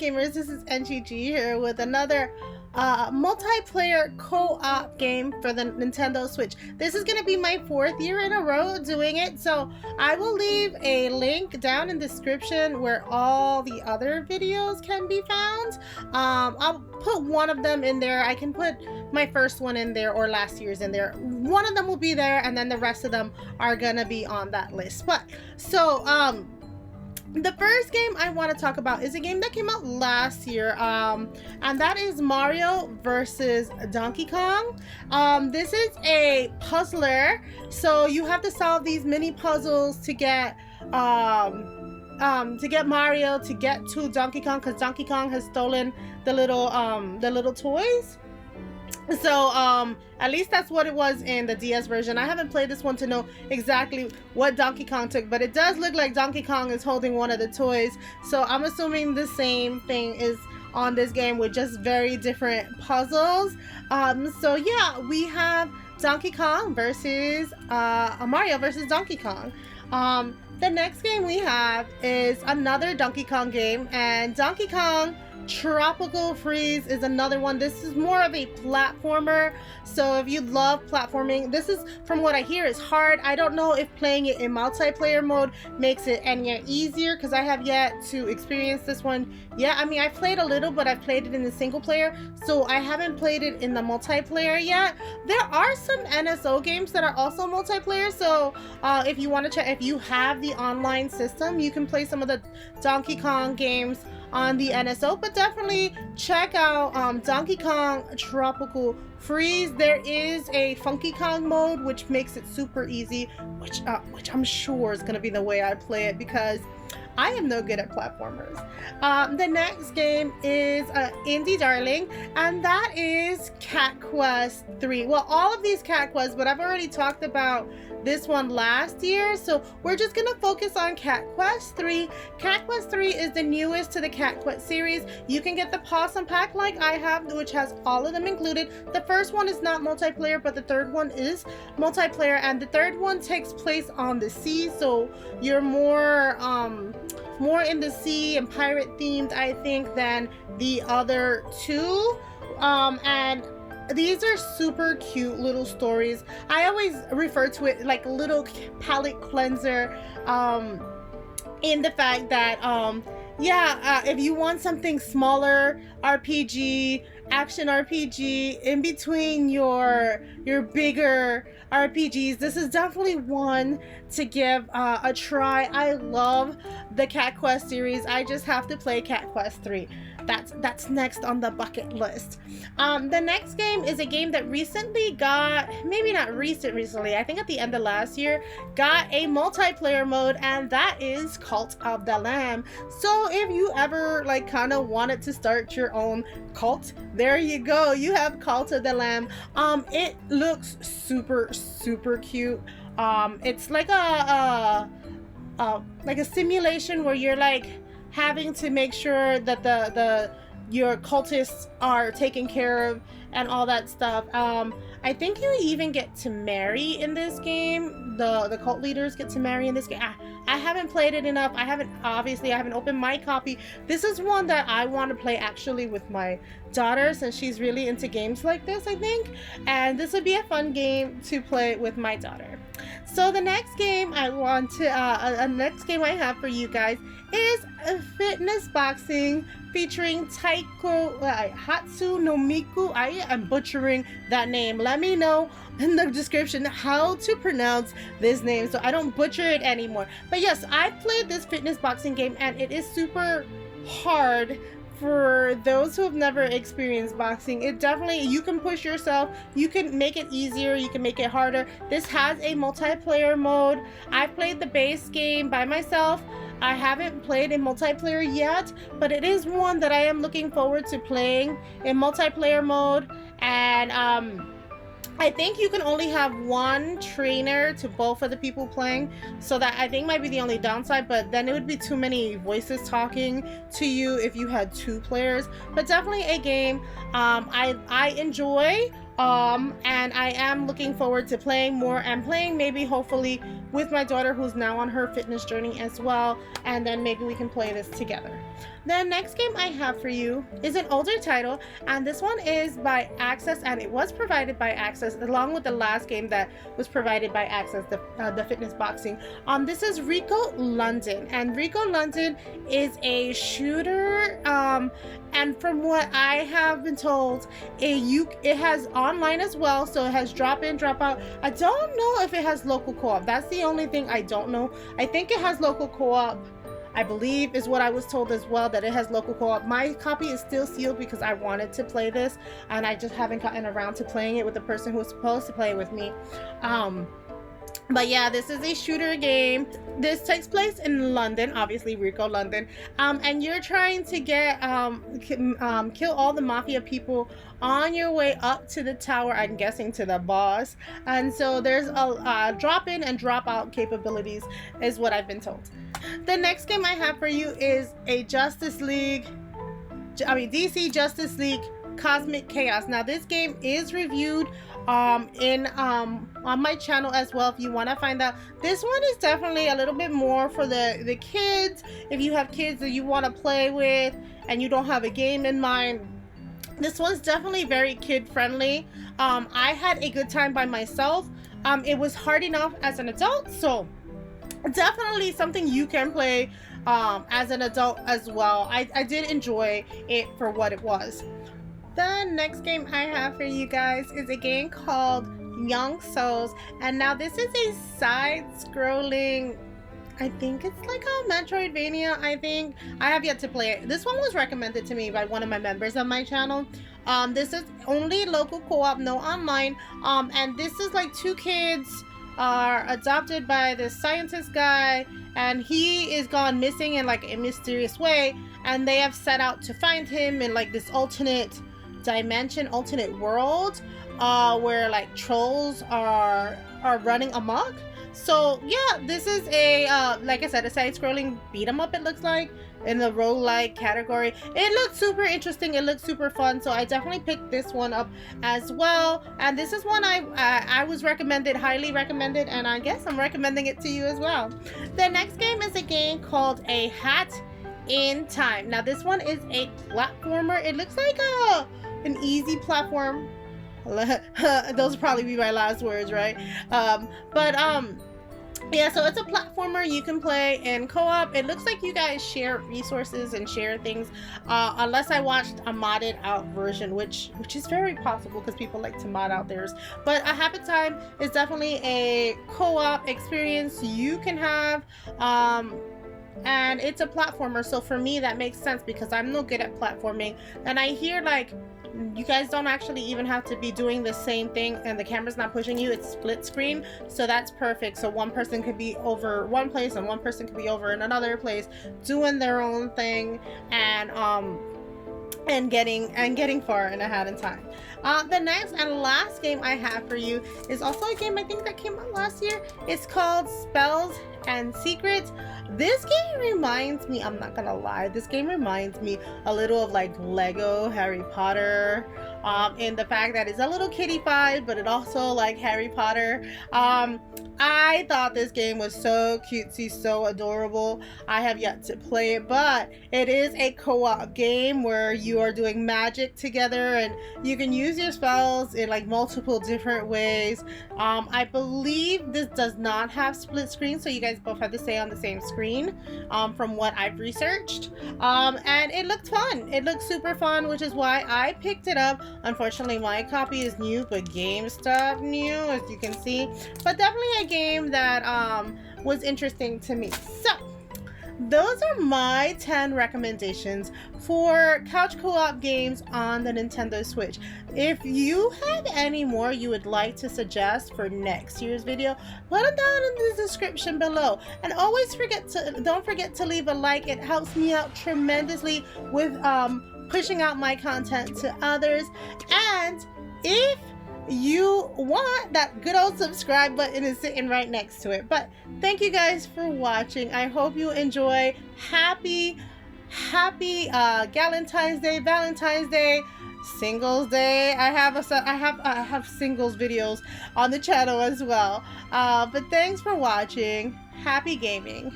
gamers? This is NGG here with another multiplayer co-op game for the Nintendo Switch. This is going to be my 4th year in a row doing it, so I will leave a link down in the description where all the other videos can be found. I'll put one of them in there. I can put my first one in there or last year's in there. One of them will be there, and then the rest of them are gonna be on that list. But so the first game I want to talk about is a game that came out last year, and that is Mario versus Donkey Kong. This is a puzzler, so you have to solve these mini puzzles to get Mario to get to Donkey Kong, because Donkey Kong has stolen the little toys. So at least that's what it was in the DS version. I haven't played this one to know exactly what Donkey Kong took, but it does look like Donkey Kong is holding one of the toys, so I'm assuming the same thing is on this game with just very different puzzles. So yeah, we have Donkey Kong versus Mario versus Donkey Kong. The next game we have is another Donkey Kong game, and Donkey Kong Tropical Freeze is another one. This is more of a platformer, so if you love platforming, this is, from what I hear, is hard. I don't know if playing it in multiplayer mode makes it any easier, because I have yet to experience this one. Yeah, I mean, I've played a little, but I've played it in the single player, so I haven't played it in the multiplayer yet. There are some NSO games that are also multiplayer, so if you want to check, if you have the online system, you can play some of the Donkey Kong games on the NSO, but definitely check out Donkey Kong Tropical Freeze. There is a Funky Kong mode, which makes it super easy, which I'm sure is going to be the way I play it, because I am no good at platformers. The next game is Indie Darling, and that is Cat Quest 3. Well, all of these Cat Quests, but I've already talked about this one last year, so we're just gonna focus on Cat Quest 3. Cat Quest 3 is the newest to the Cat Quest series. You can get the Possum Pack like I have, which has all of them included. The first one is not multiplayer, but the third one is multiplayer, and the third one takes place on the sea, so you're more in the sea and pirate themed, I think, than the other two. And these are super cute little stories. I always refer to it like a little palate cleanser, in the fact that if you want something smaller, RPG, action RPG, in between your bigger RPGs, this is definitely one to give a try. I love the Cat Quest series. I just have to play Cat Quest 3. That's next on the bucket list. The next game is a game that recently got, maybe not recently, I think at the end of last year, got a multiplayer mode, and that is Cult of the Lamb. So if you ever like kind of wanted to start your own cult, there you go. You have Cult of the Lamb. It looks super cute. It's like a simulation where you're like having to make sure that your cultists are taken care of and all that stuff. I think you even get to marry in this game. The cult leaders get to marry in this game. I haven't played it enough. I haven't opened my copy. This is one that I want to play actually with my daughter, since she's really into games like this, I think. And this would be a fun game to play with my daughter. So the next game I have for you guys is fitness boxing featuring HATSUNE no MIKU. I am butchering that name. Let me know in the description how to pronounce this name so I don't butcher it anymore. But yes, I've played this fitness boxing game, and it is super hard for those who have never experienced boxing. It definitely, you can push yourself, you can make it easier, you can make it harder. This has a multiplayer mode. I've played the base game by myself. I haven't played in multiplayer yet, but it is one that I am looking forward to playing in multiplayer mode. And I think you can only have one trainer to both of the people playing, so that I think might be the only downside, but then it would be too many voices talking to you if you had 2 players. But definitely a game I enjoy, and I am looking forward to playing more, and playing maybe hopefully with my daughter, who's now on her fitness journey as well, and then maybe we can play this together. The next game I have for you is an older title, and this one is by Access, and it was provided by Access along with the last game that was provided by Access, the fitness boxing. This is RICO London, and RICO London is a shooter, and from what I have been told, it has online as well, so it has drop in, drop out. I don't know if it has local co-op. That's the only thing I don't know. I think it has local co-op, I believe, is what I was told as well, that it has local co-op. My copy is still sealed because I wanted to play this, and I just haven't gotten around to playing it with the person who was supposed to play it with me. But yeah, this is a shooter game. This takes place in London, obviously RICO London, and you're trying to get kill all the mafia people on your way up to the tower, I'm guessing to the boss. And so there's a drop in and drop out capabilities is what I've been told. The next game I have for you is a DC Justice League Cosmic Chaos. Now this game is reviewed on my channel as well if you want to find out. This one is definitely a little bit more for the kids. If you have kids that you want to play with and you don't have a game in mind, this one's definitely very kid friendly. I had a good time by myself. It was hard enough as an adult, so definitely something you can play as an adult as well. I did enjoy it for what it was. The next game I have for you guys is a game called Young Souls, and now this is a side-scrolling, I think it's like a Metroidvania. I think I have yet to play it. This one was recommended to me by one of my members of my channel. This is only local co-op, no online, and this is like two kids are adopted by this scientist guy, and he is gone missing in like a mysterious way, and they have set out to find him in like this alternate dimension, alternate world, where like trolls are running amok. So yeah, this is a like I said, a side-scrolling beat 'em up, it looks like, in the roguelike category. It looks super interesting, it looks super fun, so I definitely picked this one up as well. And this is one I was recommended, highly recommended, and I guess I'm recommending it to you as well. The next game is a game called A Hat in Time. Now this one is a platformer. It looks like an easy platform. Those will probably be my last words, right? Yeah, so it's a platformer you can play in co-op. It looks like you guys share resources and share things, unless I watched a modded out version, which is very possible because people like to mod out theirs. But A Happy Time is definitely a co-op experience you can have, and it's a platformer, so for me that makes sense because I'm no good at platforming, and I hear like you guys don't actually even have to be doing the same thing and the camera's not pushing you, it's split screen, so that's perfect. So one person could be over one place and one person could be over in another place doing their own thing, and getting far in A Hat in Time. The next and last game I have for you is also a game I think that came out last year. It's called Spells and Secrets. This game reminds me, I'm not gonna lie, this game reminds me a little of like Lego Harry Potter, in the fact that it's a little kiddie-fied, but it also like Harry Potter. I thought this game was so cutesy, so adorable. I have yet to play it, but it is a co-op game where you are doing magic together and you can use your spells in like multiple different ways. I believe this does not have split screen, so you guys both have to stay on the same screen, from what I've researched. And it looked fun. It looked super fun, which is why I picked it up. Unfortunately, my copy is new, but GameStop new, as you can see. But definitely a game that was interesting to me. So those are my 10 recommendations for couch co-op games on the Nintendo Switch. If you have any more you would like to suggest for next year's video, put them down in the description below. And always don't forget to leave a like. It helps me out tremendously with pushing out my content to others. And if you want, that good old subscribe button is sitting right next to it. But thank you guys for watching. I hope you enjoy. Happy Galentine's Day, Valentine's Day, Singles Day. I have singles videos on the channel as well. But thanks for watching. Happy gaming.